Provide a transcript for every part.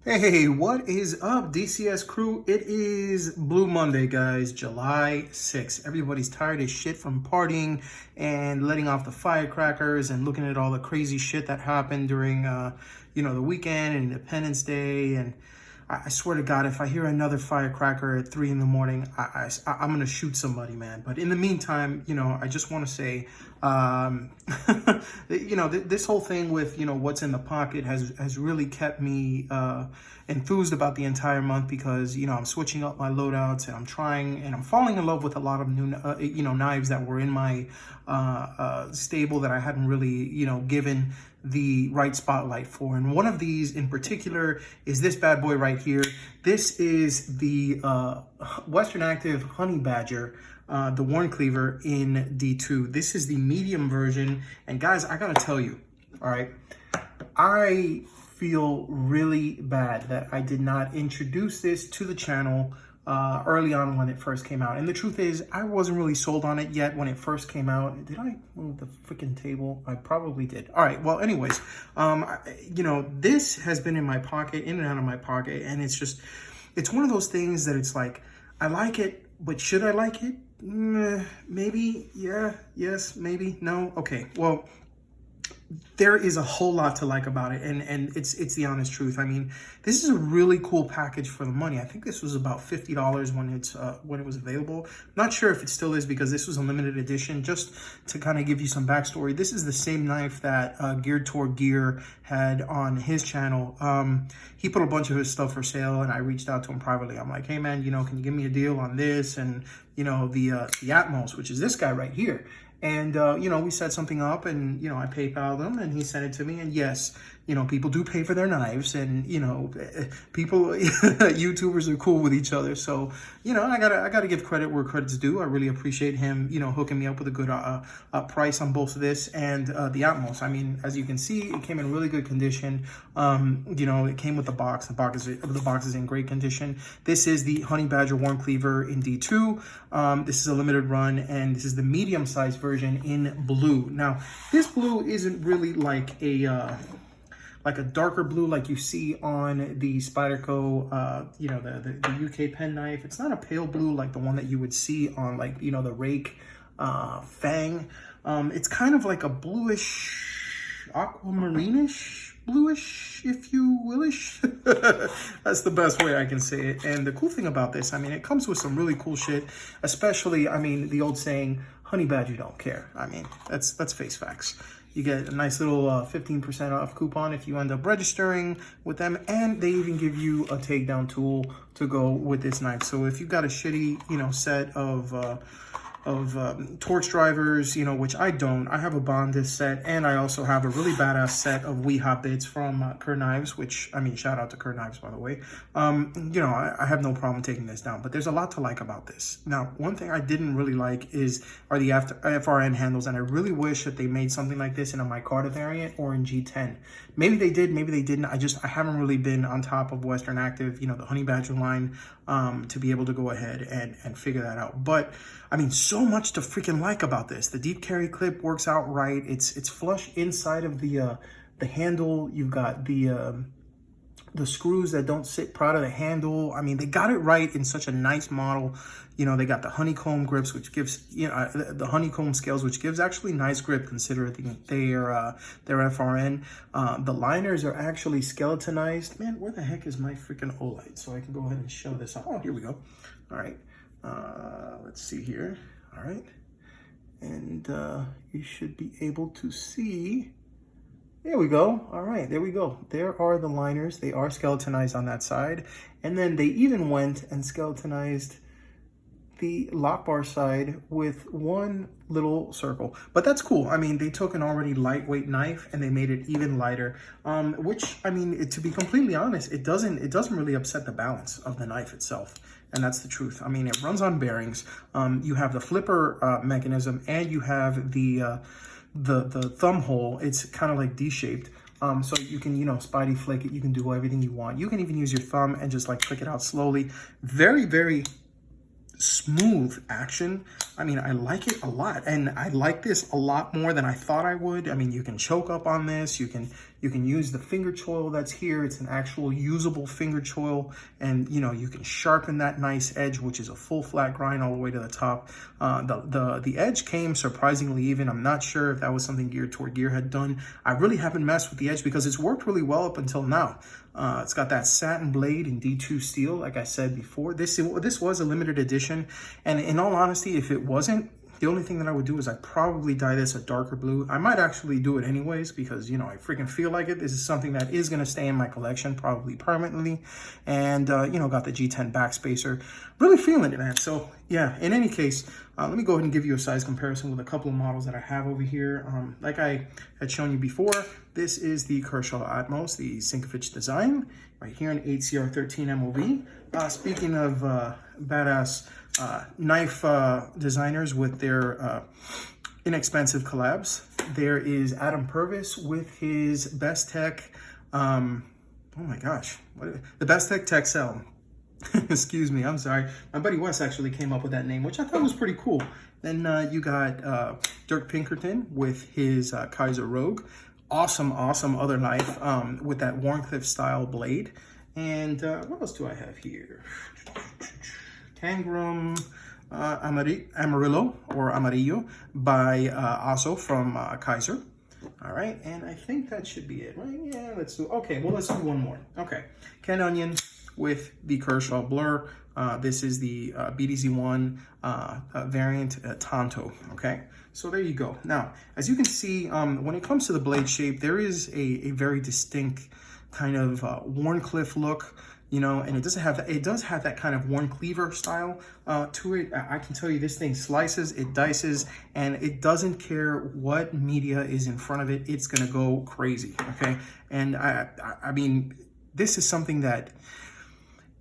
Hey, what is up, DCS Crew? It is Blue Monday, guys, July 6th. Everybody's tired as shit from partying and letting off the firecrackers and looking at all the crazy shit that happened during, the weekend and Independence Day. And I swear to God, if I hear another firecracker at 3 in the morning, I'm going to shoot somebody, man. But in the meantime, I just want to say, this whole thing with, what's in the pocket has really kept me enthused about the entire month because, I'm switching up my loadouts and I'm trying and I'm falling in love with a lot of new, knives that were in my stable that I hadn't really, given the right spotlight for. And one of these in particular is this bad boy right here. This is the Western Active Honey Badger, the Worn Cleaver in D2. This is the medium version. And guys, I gotta tell you, all right, I feel really bad that I did not introduce this to the channel early on when it first came out. And the truth is, I wasn't really sold on it yet when it first came out. Did I move the freaking table? I probably did. All right, well, anyways, this has been in my pocket, in and out of my pocket, and it's one of those things that it's like, I like it, but should I like it? Maybe, yeah, yes, maybe, no. Okay, well, there is a whole lot to like about it, and it's the honest truth. I mean, this is a really cool package for the money. I think this was about $50 when it was available. Not sure if it still is because this was a limited edition. Just to kind of give you some backstory, this is the same knife that Geared Toward Gear had on his channel. He put a bunch of his stuff for sale, and I reached out to him privately. I'm like, hey man, can you give me a deal on this and the Atmos, which is this guy right here. And, we set something up and, I PayPal'd him and he sent it to me. And yes, people do pay for their knives and, people, YouTubers are cool with each other. So, I gotta give credit where credit's due. I really appreciate him, hooking me up with a good price on both of this and the Atmos. I mean, as you can see, it came in really good condition. It came with the box. The box is in great condition. This is the Honey Badger Worn Cleaver in D2. This is a limited run, and this is the medium-sized version in blue. Now, this blue isn't really like a darker blue like you see on the Spyderco, the UK pen knife. It's not a pale blue like the one that you would see on the Rake Fang. It's kind of like a bluish, aquamarine-ish, bluish, if you willish. That's the best way I can say it. And the cool thing about this, I mean, it comes with some really cool shit, especially, I mean, the old saying, honey badger don't care. I mean, that's face facts. You get a nice little 15% off coupon if you end up registering with them. And they even give you a takedown tool to go with this knife. So if you've got a shitty, set of torch drivers, which I don't. I have a Bondis set, and I also have a really badass set of Weehop bits from Kerr Knives, which, I mean, shout out to Kerr Knives, by the way. I have no problem taking this down, but there's a lot to like about this. Now, one thing I didn't really like are the FRN handles, and I really wish that they made something like this in a micarta variant or in G10. Maybe they did, maybe they didn't. I haven't really been on top of Western Active, the Honey Badger line, to be able to go ahead and figure that out. But, I mean, so much to freaking like about this. The deep carry clip works out right. It's flush inside of the handle. You've got the screws that don't sit proud of the handle. I mean, they got it right in such a nice model. They got the honeycomb grips, which gives, the honeycomb scales, which gives actually nice grip considering their FRN. The liners are actually skeletonized. Man, where the heck is my freaking Olight? So I can go ahead and show this off. Oh, here we go. All right. Let's see here. All right. And you should be able to see. There we go. All right, there we go. There are the liners. They are skeletonized on that side. And then they even went and skeletonized the lock bar side with one little circle. But that's cool. I mean, they took an already lightweight knife and they made it even lighter, which, I mean, to be completely honest, it doesn't really upset the balance of the knife itself. And that's the truth. I mean, it runs on bearings. You have the flipper mechanism, and you have the thumb hole. It's kind of like D-shaped. So you can, spidey flick it. You can do everything you want. You can even use your thumb and just like flick it out slowly. Very, very smooth action. I mean, I like it a lot, and I like this a lot more than I thought I would. I mean, you can choke up on this, you can You can use the finger choil that's here. It's an actual usable finger choil, and you know, you can sharpen that nice edge, which is a full flat grind all the way to the top. The edge came surprisingly even. I'm not sure if that was something geared toward Gear had done. I really haven't messed with the edge because it's worked really well up until now. It's got that satin blade in D2 steel, like I said before. This was a limited edition, and in all honesty, if it wasn't, the only thing that I would do is I'd probably dye this a darker blue. I might actually do it anyways because, you know, I freaking feel like it. This is something that is going to stay in my collection probably permanently. And, you know, got the G10 backspacer. Really feeling it, man. So, yeah, in any case, let me go ahead and give you a size comparison with a couple of models that I have over here. Like I had shown you before, this is the Kershaw Atmos, the Sinkevich design, right here in 8CR13 MOV. Speaking of badass knife designers with their inexpensive collabs, there is Adam Purvis with his Best Tech, oh my gosh, the Best Tech Texel. Excuse me, I'm sorry. My buddy Wes actually came up with that name, which I thought was pretty cool. Then you got Dirk Pinkerton with his Kaiser Rogue. Awesome other knife with that Warncliffe style blade. And what else do I have here? Tangram Amarillo or Amarillo by Aso from Kaiser. All right, and I think that should be it, right? Yeah, let's do, okay, well, let's do one more. Okay, Ken Onion with the Kershaw Blur. This is the BDZ1 variant Tonto, okay? So there you go. Now, as you can see, when it comes to the blade shape, there is a very distinct kind of Warncliffe look, you know, and it does have that kind of Warncleaver style to it. I can tell you this thing slices, it dices, and it doesn't care what media is in front of it. It's gonna go crazy, okay? And I mean, this is something that,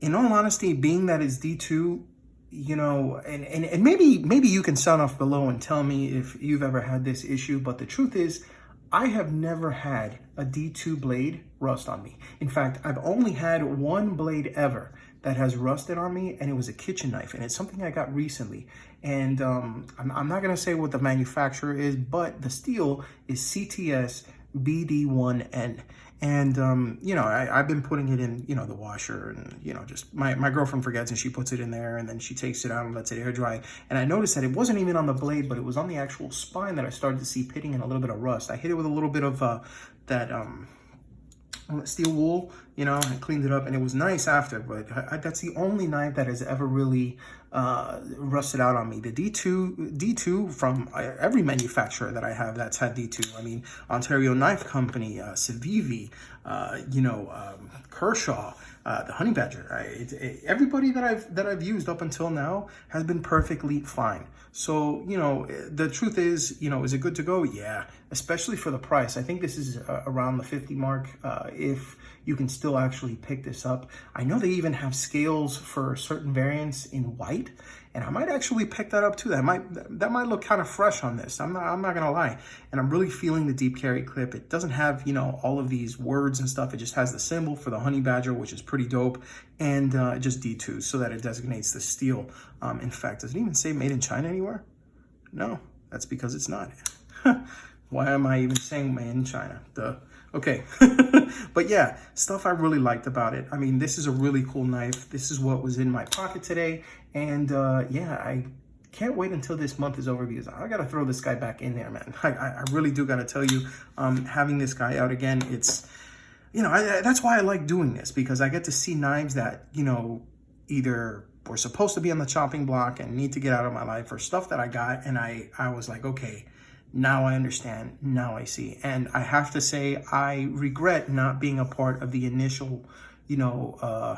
in all honesty, being that it's D2, you know, and maybe you can sound off below and tell me if you've ever had this issue, but the truth is, I have never had a D2 blade rust on me. In fact, I've only had one blade ever that has rusted on me, and it was a kitchen knife, and it's something I got recently. And I'm not gonna say what the manufacturer is, but the steel is CTS BD1N. And, you know, I've been putting it in, you know, the washer, and, you know, just my girlfriend forgets and she puts it in there, and then she takes it out and lets it air dry. And I noticed that it wasn't even on the blade, but it was on the actual spine that I started to see pitting in a little bit of rust. I hit it with a little bit of that steel wool, you know, and cleaned it up, and it was nice after, but that's the only knife that has ever really rusted out on me. The D2 from every manufacturer that I have that's had D2. I mean, Ontario Knife Company, Civivi, you know, Kershaw, the Honey Badger. Everybody that I've used up until now has been perfectly fine. So, you know, the truth is, you know, is it good to go? Yeah, especially for the price. I think this is around the 50 mark, if you can still actually pick this up. I know they even have scales for certain variants in white, and I might actually pick that up too. That might look kind of fresh on this. I'm not gonna lie. And I'm really feeling the deep carry clip. It doesn't have, you know, all of these words and stuff. It just has the symbol for the Honey Badger, which is pretty dope, and just D2 so that it designates the steel. In fact, does it even say made in China anywhere? No, that's because it's not. Why am I even saying made in China? Duh. Okay. But yeah, stuff I really liked about it. I mean, this is a really cool knife. This is what was in my pocket today. And yeah, I can't wait until this month is over because I got to throw this guy back in there, man. I really do got to tell you, having this guy out again, it's, you know, that's why I like doing this, because I get to see knives that, you know, either were supposed to be on the chopping block and need to get out of my life, or stuff that I got and I was like, okay, now I understand, now I see. And I have to say, I regret not being a part of the initial, you know,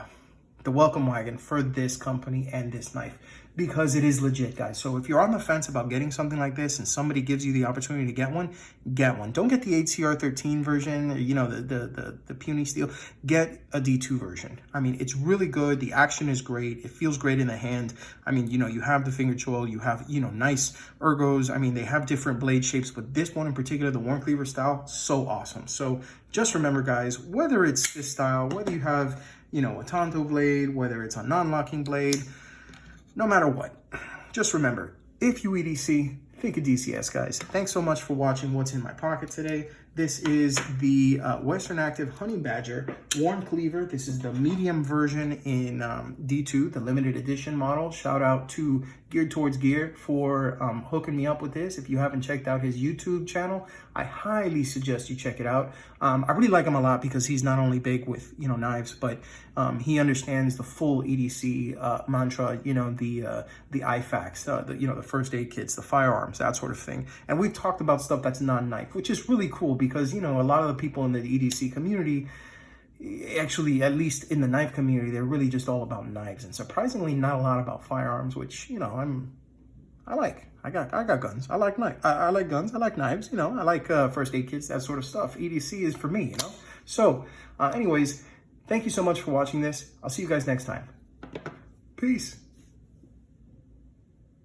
the welcome wagon for this company and this knife, because it is legit, guys. So if you're on the fence about getting something like this and somebody gives you the opportunity to get one, get one. Don't get the 8CR13 version, or, you know, the puny steel. Get a D2 version. I mean, it's really good. The action is great. It feels great in the hand. I mean, you know, you have the finger choil, you have, you know, nice ergos. I mean, they have different blade shapes, but this one in particular, the Warncleaver style, so awesome. So just remember, guys, whether it's this style, whether you have, you know, a Tonto blade, whether it's a non-locking blade, no matter what, just remember, if you EDC, think of DCS, guys. Thanks so much for watching What's in My Pocket today. This is the Western Active Honey Badger Worn Cleaver. This is the medium version in D2, the limited edition model. Shout out to Geared Towards Gear for hooking me up with this. If you haven't checked out his YouTube channel, I highly suggest you check it out. I really like him a lot because he's not only big with, you know, knives, but he understands the full EDC mantra, you know, the IFAKs, you know, the first aid kits, the firearms, that sort of thing. And we've talked about stuff that's non-knife, which is really cool because, you know, a lot of the people in the EDC community, actually, at least in the knife community, they're really just all about knives, and surprisingly not a lot about firearms, which, you know, I like. I got guns. I like knife. I like guns. I like knives. You know, I like first aid kits, that sort of stuff. EDC is for me, you know. So, anyways, thank you so much for watching this. I'll see you guys next time. Peace.